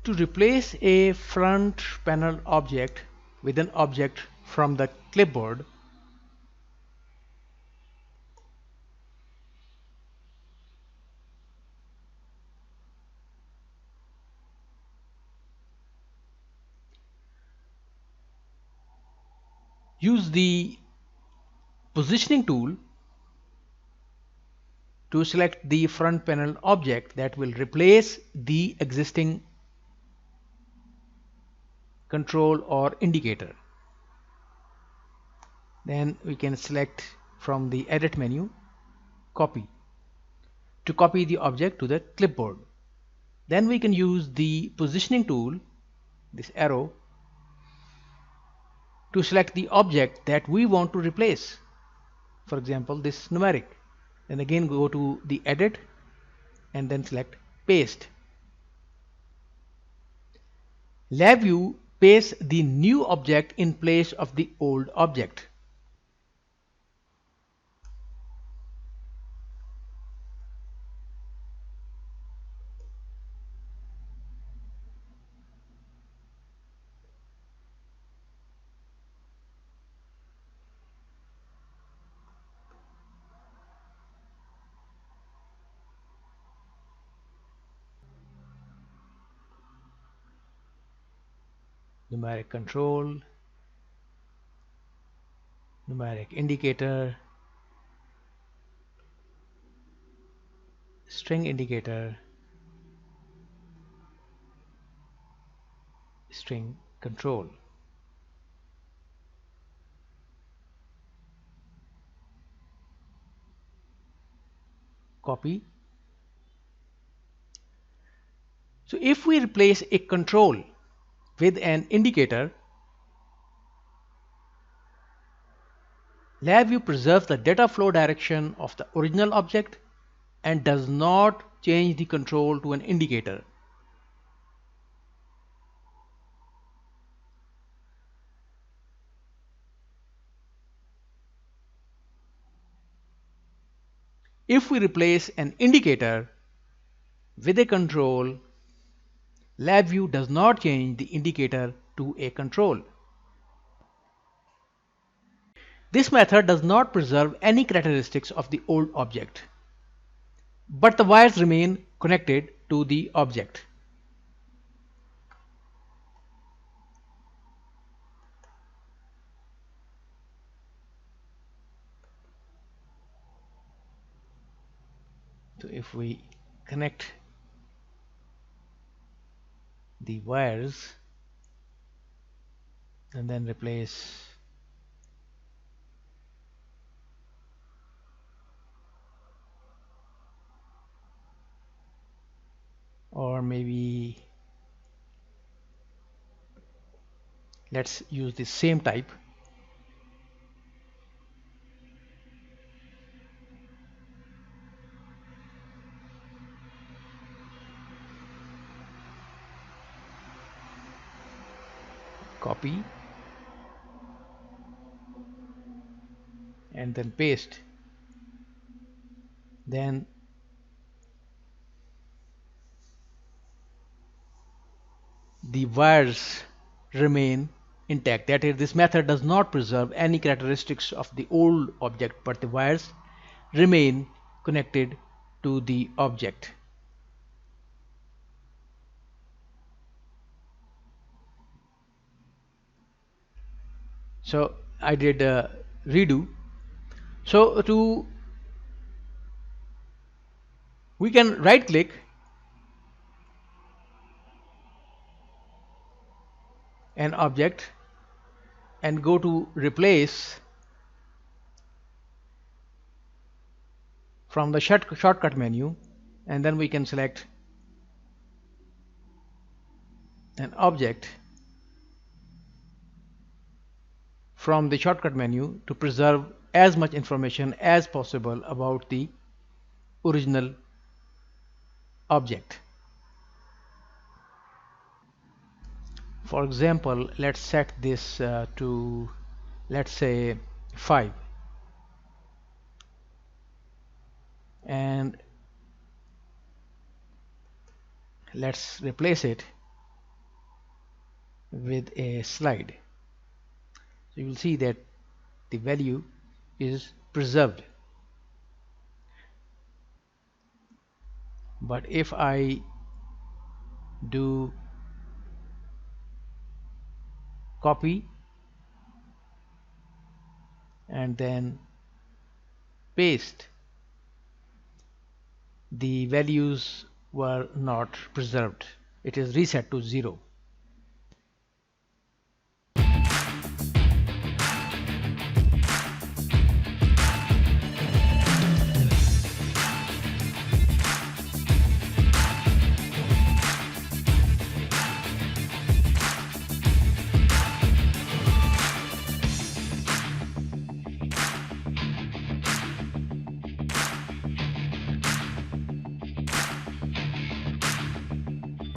To replace a front panel object with an object from the clipboard, use the positioning tool to select the front panel object that will replace the existing control or indicator. Then we can select from the edit menu, copy, to copy the object to the clipboard. Then we can use the positioning tool, this arrow, to select the object that we want to replace. For example, this numeric. Then again go to the edit and then select paste. LabVIEW pastes the new object in place of the old object. Numeric control, numeric indicator, string indicator, string control. Copy. So if we replace a control with an indicator, LabVIEW preserves the data flow direction of the original object and does not change the control to an indicator. If we replace an indicator with a control, LabVIEW does not change the indicator to a control. This method does not preserve any characteristics of the old object, but the wires remain connected to the object. So if we connect the wires and then replace or maybe let's use the same type. Copy and then paste. Then the wires remain intact. That is, this method does not preserve any characteristics of the old object, but the wires remain connected to the object. So I did a redo. So we can right click an object and go to replace from the shortcut menu, and then we can select an object from the shortcut menu to preserve as much information as possible about the original object. For example, let's set this to, let's say, 5, and let's replace it with a slide. So you will see that the value is preserved. But if I do copy and then paste, the values were not preserved. It is reset to 0.